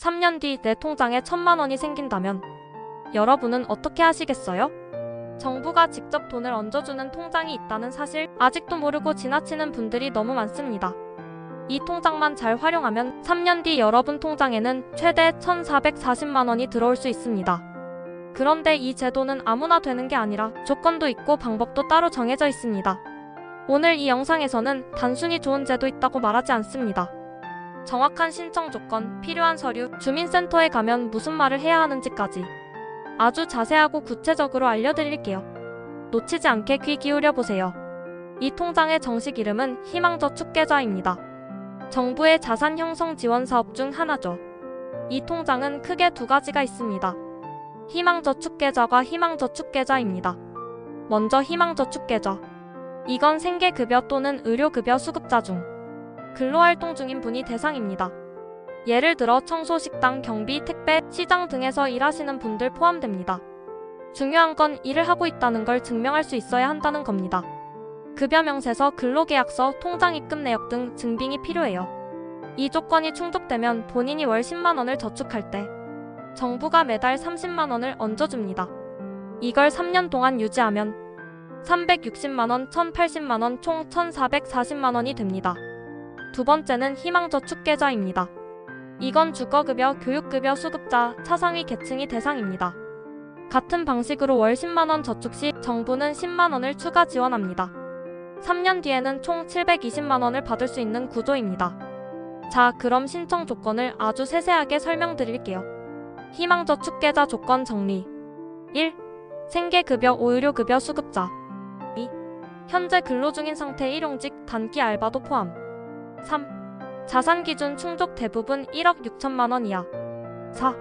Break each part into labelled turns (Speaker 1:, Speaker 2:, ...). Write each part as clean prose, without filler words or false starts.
Speaker 1: 3년 뒤 내 통장에 1,000만 원이 생긴다면 여러분은 어떻게 하시겠어요? 정부가 직접 돈을 얹어주는 통장이 있다는 사실 아직도 모르고 지나치는 분들이 너무 많습니다. 이 통장만 잘 활용하면 3년 뒤 여러분 통장에는 최대 1,440만 원이 들어올 수 있습니다. 그런데 이 제도는 아무나 되는 게 아니라 조건도 있고 방법도 따로 정해져 있습니다. 오늘 이 영상에서는 단순히 좋은 제도 있다고 말하지 않습니다. 정확한 신청 조건, 필요한 서류, 주민센터에 가면 무슨 말을 해야 하는지까지 아주 자세하고 구체적으로 알려드릴게요. 놓치지 않게 귀 기울여 보세요. 이 통장의 정식 이름은 희망저축계좌입니다. 정부의 자산 형성 지원 사업 중 하나죠. 이 통장은 크게 두 가지가 있습니다. 희망저축계좌과 희망저축계좌입니다. 먼저 희망저축계좌. 이건 생계급여 또는 의료급여 수급자 중 근로활동 중인 분이 대상입니다. 예를 들어 청소, 식당, 경비, 택배, 시장 등에서 일하시는 분들 포함됩니다. 중요한 건 일을 하고 있다는 걸 증명할 수 있어야 한다는 겁니다. 급여 명세서, 근로계약서, 통장 입금 내역 등 증빙이 필요해요. 이 조건이 충족되면 본인이 월 10만 원을 저축할 때 정부가 매달 30만 원을 얹어줍니다. 이걸 3년 동안 유지하면 360만 원, 1,080만 원, 총 1,440만 원이 됩니다. 두 번째는 희망저축계좌입니다. 이건 주거급여, 교육급여 수급자, 차상위 계층이 대상입니다. 같은 방식으로 월 10만 원 저축 시 정부는 10만 원을 추가 지원합니다. 3년 뒤에는 총 720만 원을 받을 수 있는 구조입니다. 자, 그럼 신청 조건을 아주 세세하게 설명드릴게요. 희망저축계좌 조건 정리. 1. 생계급여, 의료급여 수급자. 2. 현재 근로 중인 상태, 일용직, 단기 알바도 포함. 3. 자산 기준 충족, 대부분 1억 6천만 원 이하. 4.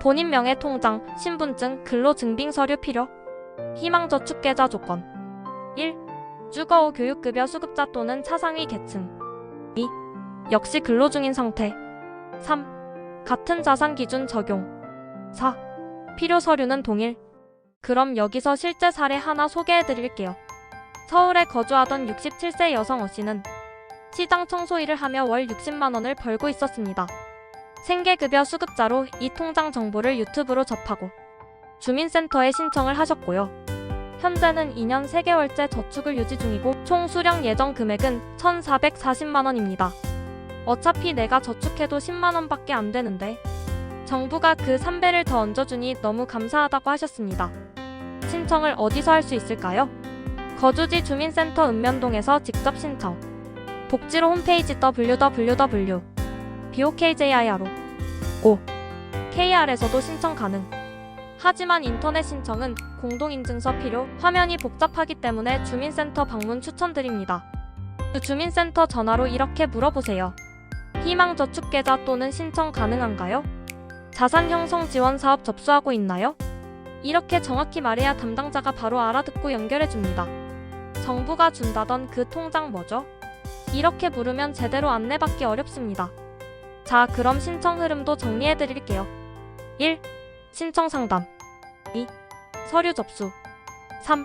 Speaker 1: 본인 명의 통장, 신분증, 근로증빙 서류 필요. 희망저축계좌 조건. 1. 주거 후 교육급여 수급자 또는 차상위 계층. 2. 역시 근로 중인 상태. 3. 같은 자산 기준 적용. 4. 필요 서류는 동일. 그럼 여기서 실제 사례 하나 소개해드릴게요. 서울에 거주하던 67세 여성 어 씨는 시장 청소 일을 하며 월 60만 원을 벌고 있었습니다. 생계급여 수급자로 이 통장 정보를 유튜브로 접하고 주민센터에 신청을 하셨고요. 현재는 2년 3개월째 저축을 유지 중이고 총 수령 예정 금액은 1,440만 원입니다. 어차피 내가 저축해도 10만 원밖에 안 되는데 정부가 그 3배를 더 얹어주니 너무 감사하다고 하셨습니다. 신청을 어디서 할 수 있을까요? 거주지 주민센터 읍면동에서 직접 신청. 복지로 홈페이지 www.bokjiro.go KR에서도 신청 가능. 하지만 인터넷 신청은 공동인증서 필요, 화면이 복잡하기 때문에 주민센터 방문 추천드립니다. 주민센터 전화로 이렇게 물어보세요. 희망저축계좌 또는 신청 가능한가요? 자산 형성 지원 사업 접수하고 있나요? 이렇게 정확히 말해야 담당자가 바로 알아듣고 연결해줍니다. 정부가 준다던 그 통장 뭐죠? 이렇게 물으면 제대로 안내받기 어렵습니다. 자, 그럼 신청 흐름도 정리해드릴게요. 1. 신청 상담. 2. 서류 접수. 3.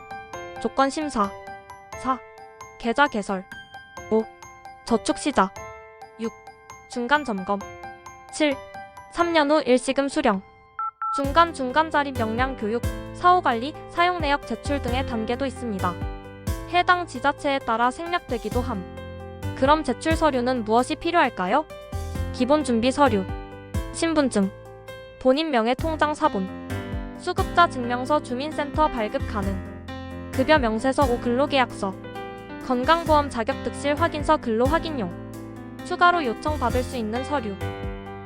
Speaker 1: 조건 심사. 4. 계좌 개설. 5. 저축 시작. 6. 중간 점검. 7. 3년 후 일시금 수령. 중간중간 자립 역량 교육, 사후관리, 사용 내역 제출 등의 단계도 있습니다. 해당 지자체에 따라 생략되기도 함. 그럼 제출 서류는 무엇이 필요할까요? 기본 준비 서류, 신분증, 본인 명의 통장 사본, 수급자 증명서, 주민센터 발급 가능, 급여 명세서 5 근로계약서, 건강보험 자격득실 확인서 근로 확인용, 추가로 요청받을 수 있는 서류,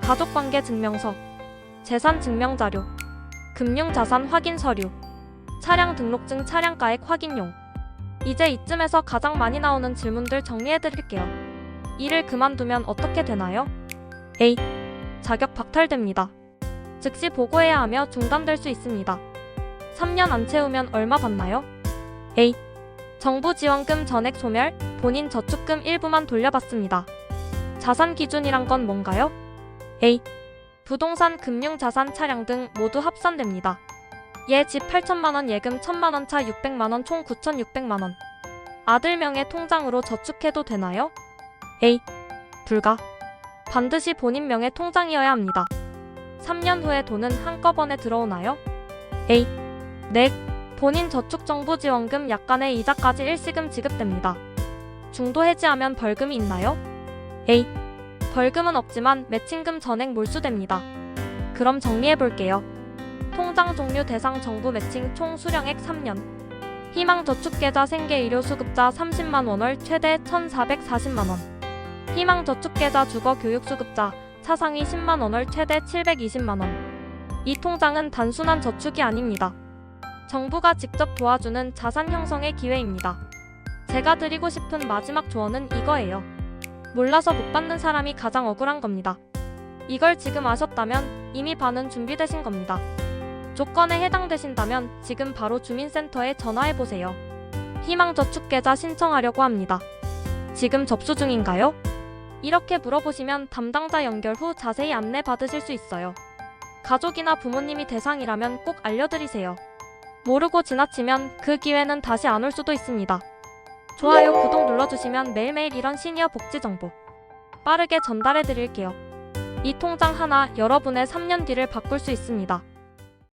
Speaker 1: 가족관계 증명서, 재산 증명자료, 금융자산 확인 서류, 차량 등록증 차량가액 확인용. 이제 이쯤에서 가장 많이 나오는 질문들 정리해드릴게요. 일을 그만두면 어떻게 되나요? A. 자격 박탈됩니다. 즉시 보고해야 하며 중단될 수 있습니다. 3년 안 채우면 얼마 받나요? A. 정부 지원금 전액 소멸, 본인 저축금 일부만 돌려받습니다. 자산 기준이란 건 뭔가요? A. 부동산, 금융자산, 차량 등 모두 합산됩니다. 얘 집 8천만 원, 예금 1,000만 원, 차 600만 원, 총 9,600만 원. 아들 명의 통장으로 저축해도 되나요? A. 불가. 반드시 본인 명의 통장이어야 합니다. 3년 후에 돈은 한꺼번에 들어오나요? A. 네. 본인 저축정부지원금 약간의 이자까지 일시금 지급됩니다. 중도 해지하면 벌금이 있나요? A. 벌금은 없지만 매칭금 전액 몰수됩니다. 그럼 정리해볼게요. 통장 종류 대상 정부 매칭 총 수령액 3년. 희망저축계좌 생계의료수급자 30만원 월 최대 1,440만원. 희망저축계좌 주거교육수급자 차상위 10만원 월 최대 720만원. 이 통장은 단순한 저축이 아닙니다. 정부가 직접 도와주는 자산 형성의 기회입니다. 제가 드리고 싶은 마지막 조언은 이거예요. 몰라서 못 받는 사람이 가장 억울한 겁니다. 이걸 지금 아셨다면 이미 반은 준비되신 겁니다. 조건에 해당되신다면 지금 바로 주민센터에 전화해보세요. 희망저축계좌 신청하려고 합니다. 지금 접수 중인가요? 이렇게 물어보시면 담당자 연결 후 자세히 안내 받으실 수 있어요. 가족이나 부모님이 대상이라면 꼭 알려드리세요. 모르고 지나치면 그 기회는 다시 안 올 수도 있습니다. 좋아요, 구독 눌러주시면 매일매일 이런 시니어 복지 정보 빠르게 전달해드릴게요. 이 통장 하나 여러분의 3년 뒤를 바꿀 수 있습니다.